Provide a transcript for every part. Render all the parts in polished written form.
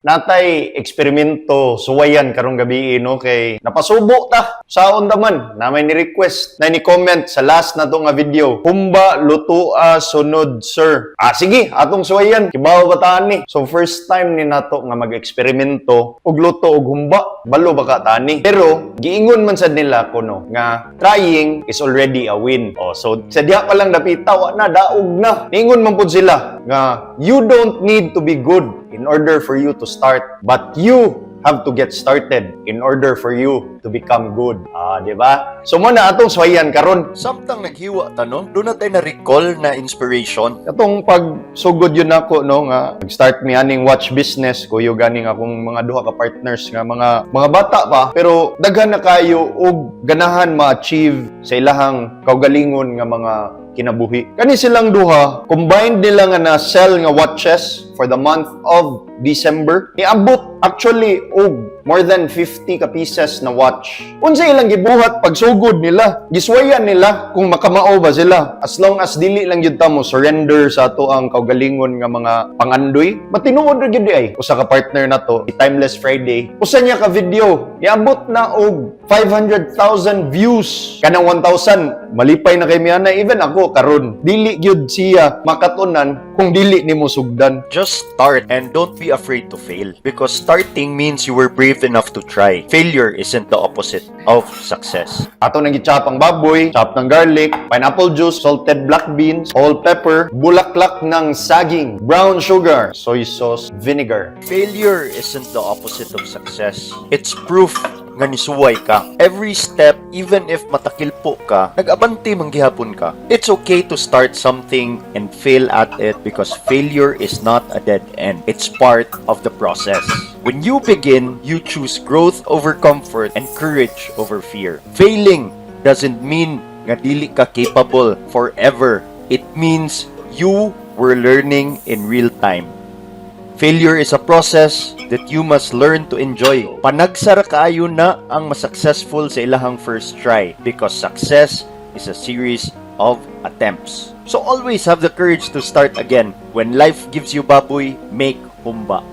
Natay eksperimento suwayan karong gabi no kay napasubo ta sa man na may ni-request na ni-comment sa last na to nga video. Humba lutua sunod sir. Sige, atong suwayan kibaw bataan ni. So first time ni nato nga mag-eksperimento og luto og humba, balo baka tani. Pero giingon man sad nila kuno nga trying is already a win. So sa diha pa lang napita wa na daog na. Ingon man pud sila nga you don't need to be good in order for you to start, but you have to get started in order for you to become good. Di ba? So muna atong swayan karon. Samtang naghiwa ta no, doon natin na-recall na inspiration. Atong pag sugod yun ako no nga nag-start mi aning watch business kuyo ganing akong mga duha ka partners nga mga bata pa pero daghan na kayo og ganahan ma-achieve sa ilahang kaugalingon nga mga kinabuhi. Kani silang duha, combined nila nga na sell nga watches for the month of December. Niabot actually og more than 50 ka pieces na watch. Unsa ilang gibuhat pagsugod nila, giswayan nila kung makamao ba sila. As long as dili lang gyud ta mo surrender sa ato ang kaugalingon nga mga pangandoy, matinuod ra gyud ay. Usa ka partner na to, Timeless Friday. Usa niya ka video, niabot na og 500,000 views. Kanang 1,000 malipay na kay miana even ako karon. Dili gyud siya makatunan kung dili nimo sugdan. Just start and don't be afraid to fail because starting means you were brave enough to try. Failure isn't the opposite of success. Ato nang gichop ang baboy, chop ng garlic, pineapple juice, salted black beans, whole pepper, bulaklak ng saging, brown sugar, soy sauce, vinegar. Failure isn't the opposite of success. It's proof nga nisuway ka. Every step, even if matakilpo ka, nag-abante manggihapon ka. It's okay to start something and fail at it because failure is not a dead end. It's part of the process. When you begin, you choose growth over comfort and courage over fear. Failing doesn't mean nga dili ka capable forever. It means you were learning in real time. Failure is a process that you must learn to enjoy. Panagsara kaayo na ang masuccessful sa ilahang first try because success is a series of attempts. So always have the courage to start again. When life gives you baboy, make humba.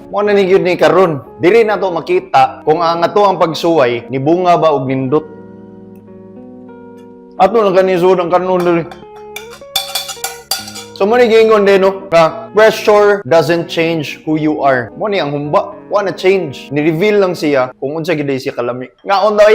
Mo na ni gyud ni karon. Diri na to makita kung ang ato ang pagsuway ni bunga ba og nindot. Ato lang kani sud ang kanon diri. So mo ni gingon din no, pressure doesn't change who you are. Mo ni ang humba, wanna change. Ni-reveal lang siya kung unsa gid siya kalami. Ngaon daw